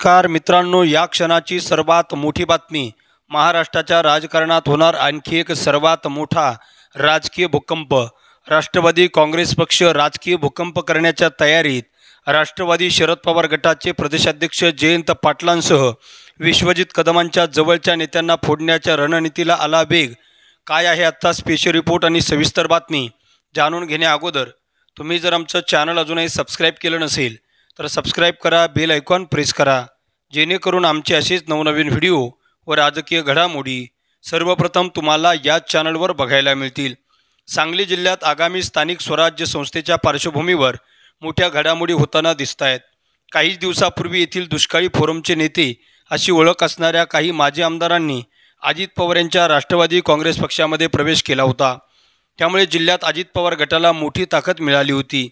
नमस्कार मित्रांनो, या क्षणाची सर्वात मोठी बातमी. महाराष्ट्राच्या राजकारणात होणार आणखी एक सर्वात मोठा राजकीय भूकंप. राष्ट्रवादी काँग्रेस पक्ष राजकीय भूकंप करण्याच्या तयारीत. राष्ट्रवादी शरद पवार गटाचे प्रदेशाध्यक्ष जयंत पाटलांसह विश्वजित कदमांच्या जवळच्या नेत्यांना फोडण्याच्या रणनीतीला आला वेग. काय आहे आजचा स्पेशल रिपोर्ट आणि सविस्तर बातमी जाणून घेण्या अगोदर तुम्ही जर आमचं चॅनल अजूनही सबस्क्राईब केलं नसेल तर सबस्क्राईब करा, बेल आयकॉन प्रेस करा, जेणेकरून आमचे असेच नवनवीन व्हिडिओ व राजकीय घडामोडी सर्वप्रथम तुम्हाला या चॅनलवर बघायला मिळतील. सांगली जिल्ह्यात आगामी स्थानिक स्वराज्य संस्थेच्या पार्श्वभूमीवर मोठ्या घडामोडी होताना दिसत आहेत. काही दिवसापूर्वी येथील दुष्काळी फोरमचे नेते अशी ओळख असणाऱ्या काही माजी आमदारांनी अजित पवार यांच्या राष्ट्रवादी काँग्रेस पक्षामध्ये प्रवेश केला होता. त्यामुळे जिल्ह्यात अजित पवार गटाला मोठी ताकद मिळाली होती.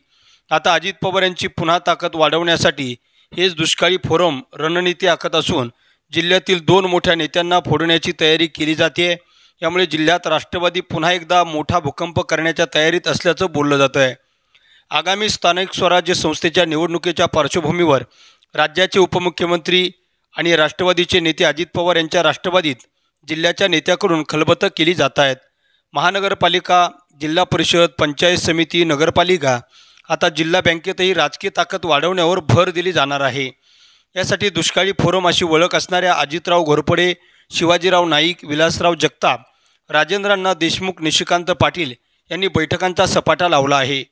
आता अजित पवार यांची पुन्हा ताकद वाढवण्यासाठी हेच दुष्काळी फोरम रणनीती आखत असून जिल्ह्यातील दोन मोठ्या नेत्यांना फोडण्याची तयारी केली जाते. यामुळे जिल्ह्यात राष्ट्रवादी पुन्हा एकदा मोठा भूकंप करण्याच्या तयारीत असल्याचं बोललं जातं आहे. आगामी स्थानिक स्वराज्य संस्थेच्या निवडणुकीच्या पार्श्वभूमीवर राज्याचे उपमुख्यमंत्री आणि राष्ट्रवादीचे नेते अजित पवार यांच्या राष्ट्रवादीत जिल्ह्याच्या नेत्याकडून खलबतं केली जात आहेत. महानगरपालिका, जिल्हा परिषद, पंचायत समिती, नगरपालिका, आता जिल्हा बँकेतही राजकीय ताकद वाढवण्यावर भर दिली जाणार आहे. यासाठी दुष्काळी फोरम अशी ओळख असणाऱ्या अजितराव घोरपडे, शिवाजीराव नाईक, विलासराव जगताप, राजेंद्रांना देशमुख, निशिकांत पाटील यांनी बैठकांचा सपाटा लावला आहे.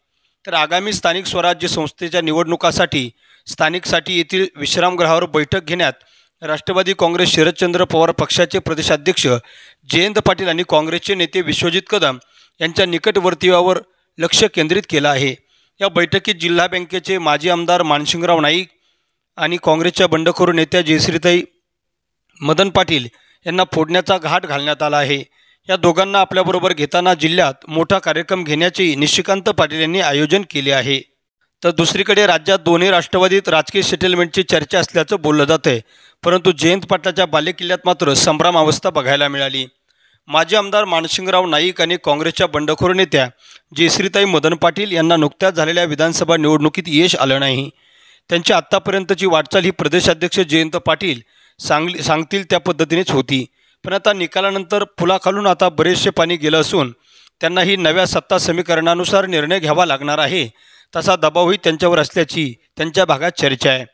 तर आगामी स्थानिक स्वराज्य संस्थेच्या निवडणुकासाठी स्थानिकसाठी येथील विश्रामगृहावर बैठक घेण्यात राष्ट्रवादी काँग्रेस शरदचंद्र पवार पक्षाचे प्रदेशाध्यक्ष जयंत पाटील आणि काँग्रेसचे नेते विश्वजित कदम यांच्या निकटवर्तीयावर लक्ष केंद्रित केलं आहे. या बैठकीत जिल्हा बँकेचे माजी आमदार मानसिंगराव नाईक आणि काँग्रेसच्या बंडखोर नेत्या जयश्रीताई मदन पाटील यांना फोडण्याचा घाट घालण्यात आला आहे. या दोघांना आपल्याबरोबर घेताना जिल्ह्यात मोठा कार्यक्रम घेण्याचे निशिकांत पाटील यांनी आयोजन केले आहे. तर दुसरीकडे राज्यात दोन्ही राष्ट्रवादीत राजकीय सेटलमेंटची चर्चा असल्याचं बोललं जातं आहे. परंतु जयंत पाटलाच्या बालेकिल्ल्यात मात्र संभ्रम अवस्था बघायला मिळाली. माजी आमदार मानसिंगराव नाईक आणि काँग्रेसच्या बंडखोर नेत्या जयश्रीताई मदन पाटील यांना नुकत्याच झालेल्या विधानसभा निवडणुकीत यश आलं नाही. त्यांची आत्तापर्यंतची वाटचाल ही प्रदेशाध्यक्ष जयंत पाटील सांगतील त्या पद्धतीनेच होती. पण आता निकालानंतर पुलाखालून आता बरेचसे पाणी गेलं असून त्यांना ही नव्या सत्ता समीकरणानुसार निर्णय घ्यावा लागणार आहे. तसा दबावही त्यांच्यावर असल्याची त्यांच्या भागात चर्चा आहे.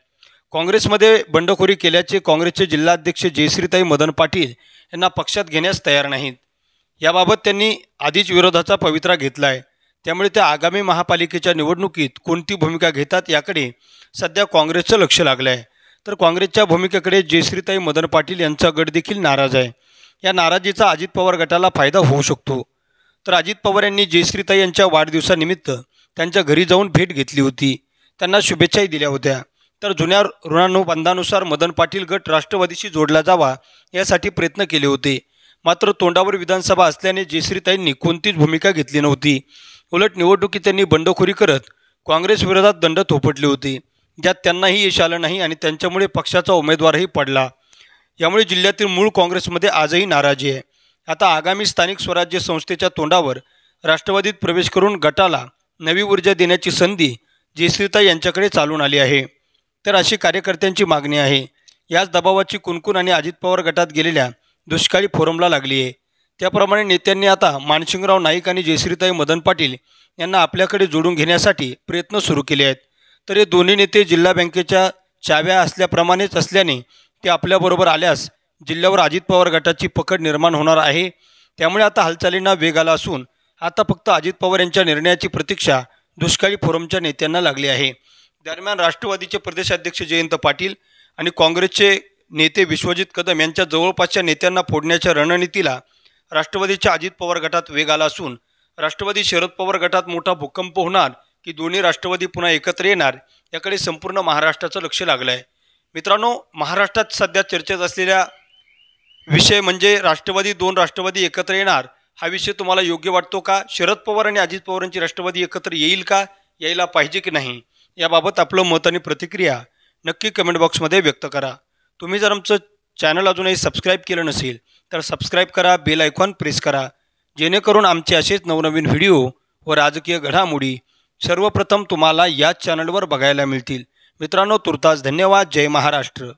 काँग्रेसमध्ये बंडखोरी केल्याचे काँग्रेसचे जिल्हाध्यक्ष जयश्रीताई मदन पाटील यांना पक्षात घेण्यास तयार नाहीत. याबाबत त्यांनी आधीच विरोधाचा पवित्रा घेतला आहे. त्यामुळे त्या आगामी महापालिकेच्या निवडणुकीत कोणती भूमिका घेतात याकडे सध्या काँग्रेसचं लक्ष लागलं आहे. तर काँग्रेसच्या भूमिकेकडे जयश्रीताई मदन पाटील यांचा गट देखील नाराज आहे. या नाराजीचा अजित पवार गटाला फायदा होऊ शकतो. तर अजित पवार यांनी जयश्रीताई यांच्या वाढदिवसानिमित्त त्यांच्या घरी जाऊन भेट घेतली होती, त्यांना शुभेच्छाही दिल्या होत्या. तर जुन्या ऋणानुबंधानुसार मदन पाटील गट राष्ट्रवादीशी जोडला जावा यासाठी प्रयत्न केले होते. मात्र तोंडावर विधानसभा असल्याने जयश्रीताईंनी कोणतीच भूमिका घेतली नव्हती. उलट निवडणुकीत त्यांनी बंडखोरी करत काँग्रेस विरोधात दंड थोपटले होते, ज्यात त्यांनाही यश आलं नाही आणि त्यांच्यामुळे पक्षाचा उमेदवारही पडला. यामुळे जिल्ह्यातील मूळ काँग्रेसमध्ये आजही नाराजी आहे. आता आगामी स्थानिक स्वराज्य संस्थेच्या तोंडावर राष्ट्रवादीत प्रवेश करून गटाला नवी ऊर्जा देण्याची संधी जयश्रीताई यांच्याकडे चालून आली आहे. तर अशी कार्यकर्त्यांची मागणी आहे. याच दबावाची कुणकुण आणि अजित पवार गटात गेलेल्या दुष्काळी फोरमला लागली आहे. त्याप्रमाणे नेत्यांनी आता मानसिंगराव नाईक आणि जयश्रीताई मदन पाटील यांना आपल्याकडे जोडून घेण्यासाठी प्रयत्न सुरू केले आहेत. तर हे दोन्ही नेते जिल्हा बँकेच्या चाव्या असल्याप्रमाणेच असल्याने ते आपल्याबरोबर आल्यास जिल्ह्यावर अजित पवार गटाची पकड निर्माण होणार आहे. त्यामुळे आता हालचालींना वेग आला असून आता फक्त अजित पवार यांच्या निर्णयाची प्रतीक्षा दुष्काळी फोरमच्या नेत्यांना लागली आहे. दरम्यान राष्ट्रवादीचे प्रदेशाध्यक्ष जयंत पाटील आणि काँग्रेसचे नेते विश्वजित कदम यांच्या जवळपासच्या नेत्यांना फोडण्याच्या रणनीतीला राष्ट्रवादीच्या अजित पवार गटात वेग आला असून राष्ट्रवादी शरद पवार गटात मोठा भूकंप होणार की दोन्ही राष्ट्रवादी पुन्हा एकत्र येणार याकडे संपूर्ण महाराष्ट्राचं लक्ष लागलं आहे. मित्रांनो, महाराष्ट्रात सध्या चर्चेत असलेल्या विषय म्हणजे दोन राष्ट्रवादी एकत्र येणार हा विषय तुम्हाला योग्य वाटतो का? शरद पवार आणि अजित पवारांची राष्ट्रवादी एकत्र येईल का, यायला पाहिजे की नाही, याबाबत आपलं मत आणि प्रतिक्रिया नक्की कमेंट बॉक्समध्ये व्यक्त करा. तुम्ही जर आमचं चॅनल अजूनही सबस्क्राईब केलं नसेल तर सबस्क्राईब करा, बेल आयकॉन प्रेस करा, जेणेकरून आमचे असेच नवनवीन व्हिडिओ व राजकीय घडामोडी सर्वप्रथम तुम्हाला या चॅनलवर बघायला मिळतील. मित्रांनो, तुर्तास धन्यवाद. जय महाराष्ट्र.